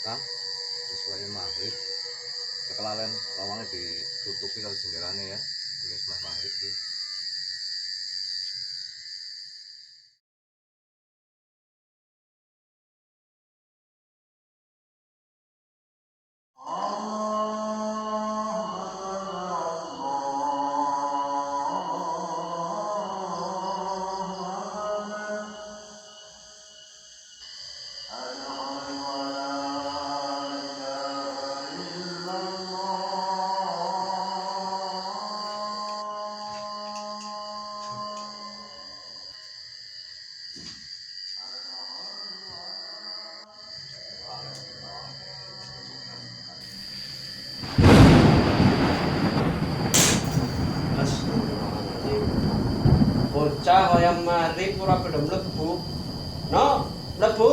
Kang, sesuai maghrib sekelalen lawangnya ditutupi kalau jendelanya ya ini sebelah maghrib ya. Bocah kaya mari ora padha mlebu. No, mlebu.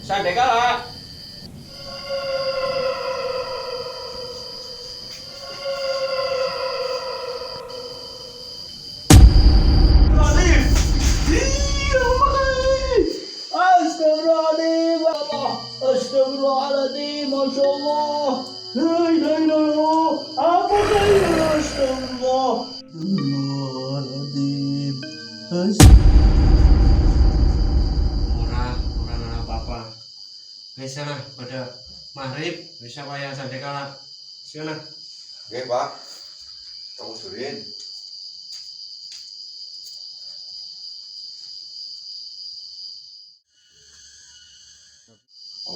Sandhe kalah. Astagfirullahaladzim, Allah. Astagfirullahaladzim, Masya Allah. La ilaha illallah. Apa kaya astagfirullah. Astagfirullahaladzim. Ora apa-apa. Wis sana pada maghrib bisa wayang sandhe kalah. Sana. Oke Pak, kamu surin.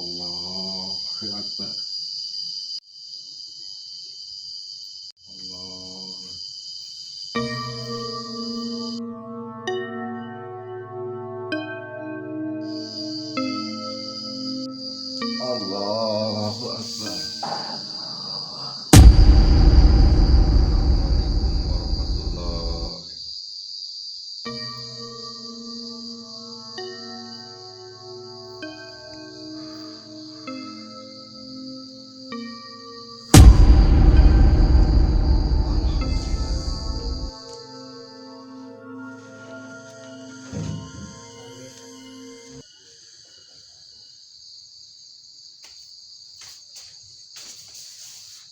Allahu Akbar. Allah. Allahu Akbar. Assalamualaikum warahmatullahi.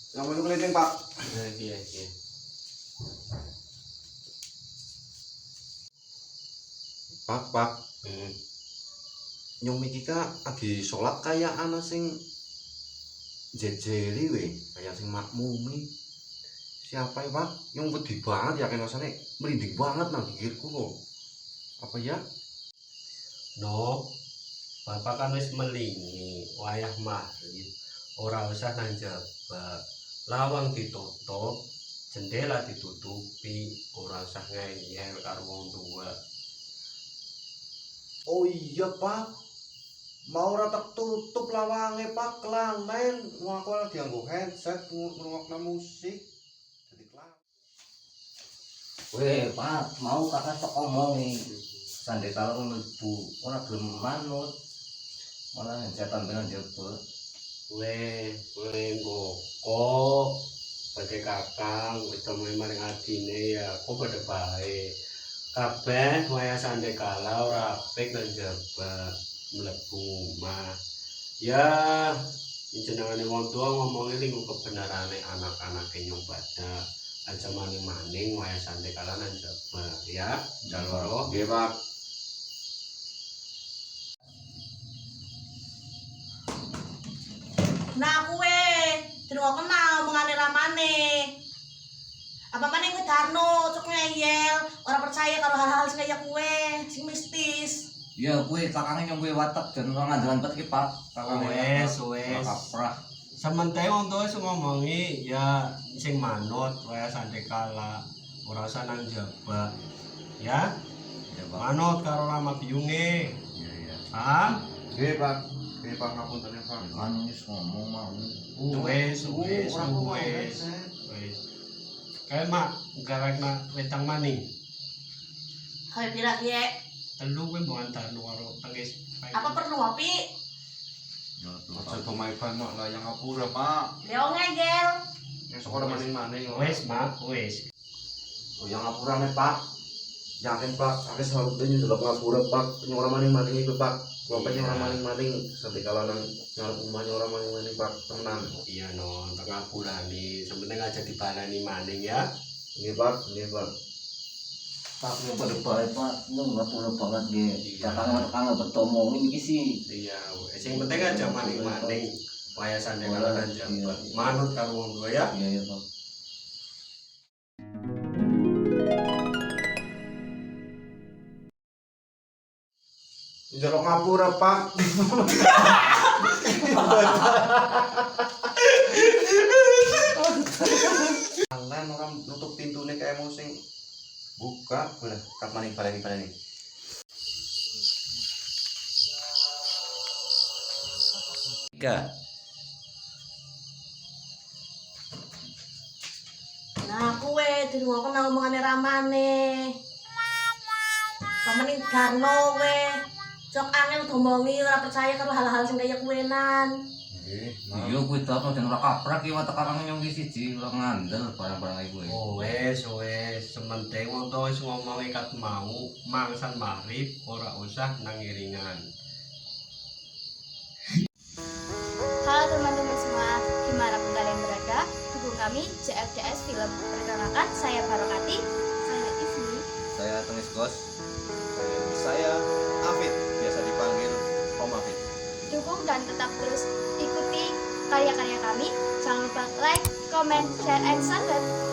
Assalamualaikum keliling Pak. Iya. Pak. Nyong iki lagi sholat kayak ana sing jejeli we, kayak sing makmumi. Siapa ya Pak? Nyong wedi banget ya kan rasane merinding banget nang pikirku kok. Apa ya? No, bapak kan wis melingi wayah maghrib. Ora usah nang jaba. Lawang ditutup, jendela ditutupi, ora usah ngeyel karo wong tua. Oh iya Pak, mau rata tutup lawange Pak, kelamen aku lagi dianggo headset ngrungokna musik. Jadi kelam. Weh, Pak, mau kakak sok omongi. Sandhe kalau mlebu, ora gelem manut. Malah setan bener jebul. Kowe kok sebagai kakang wis temui maring adine ya kok padha bae. Kabeh wayah sandhe kala ora apik nang jaba mlebu omah. Ya, jenengane wong tua ngomongin lingkup kebenarane anak-anake nyong pada aja maning-maning wayah sandhe kala nang jaba ya. Jaloro. Nggih Pak. Nah kuwe, dirungokno omongane ramane. Apa maning kuwi Darno, cuk ngeyel, ora percaya karo hal-hal sing kaya kuwe, sing mistis. Ya kuwi kakange nyong kuwi watek dan ora ngandalan pet ki, Pak. Wes. Kaprah. Sementara wong tuwa sing ngomongi ya sing manut wayah sandhe kala, ora usah nang jaba. Ya, Ya, Pak. manut karo rama biyunge. Iya. Paham? Nggih Pak. Nggih Pak ngapunten ya Pak. Kan wis ngomong mau. Wes. Orang kok mau headset. Wes. Kae mak garekna wetang maning. Kayak pira ki, Telu kowe mbok antarno karo tengis. apa perlu api? Ya, Aja pemaiban mak layang ngapura Pak. Leo ngeyel. Esok ora maning-maning. Wes, mak, wes. Yang ngapura nih Pak. Yakin Pak, aku selalu nyusulok ngapura Pak. Nyora maning-maning itu Pak. Bapaknya orang maling-maling sampai kalau nang ngarep rumahnya orang maling-maling Pak tenan. Iya non, tak ngapurani, sebenarnya aja dibalani maning ya. Ini Pak, ini Pak. Pak yang pada baik Pak, nggak ngapura banget ge. Iya. Kakang bertomongin iki sih. Iya, yang penting aja maning-maning. Wayasan yang kalau aja. Iya. Manut karo wong tua ya. Iya Pak. Jaluk ngapura Pak. Kalian orang nutup pintunya kayak mau sing buka, udah kap maning baleni. Tiga. Nah, kue dirungokno nang omongane ramane. Pamaning Garno we. Cok angel ngomongi ora percaya karo hal-hal sing kaya kuenan. Iya kuwi to apa den ora kaprak iki mata kakang nyong iki siji ora ngandel barang-barang iki kuwi. Oh wes, sementing wong tua wis ngomong ikat mau, mangsan maghrib ora usah nang iringan. Halo teman-teman semua, dimanapun kalian berada, dukung kami JFDS Film. Perkenalkan, saya Barokati, saya Ismi. Saya Tengis Gos. Saya Afid, biasa dipanggil Om Afid. Dukung dan tetap terus ikuti karya-karya kami. Jangan lupa like, comment, share, and subscribe.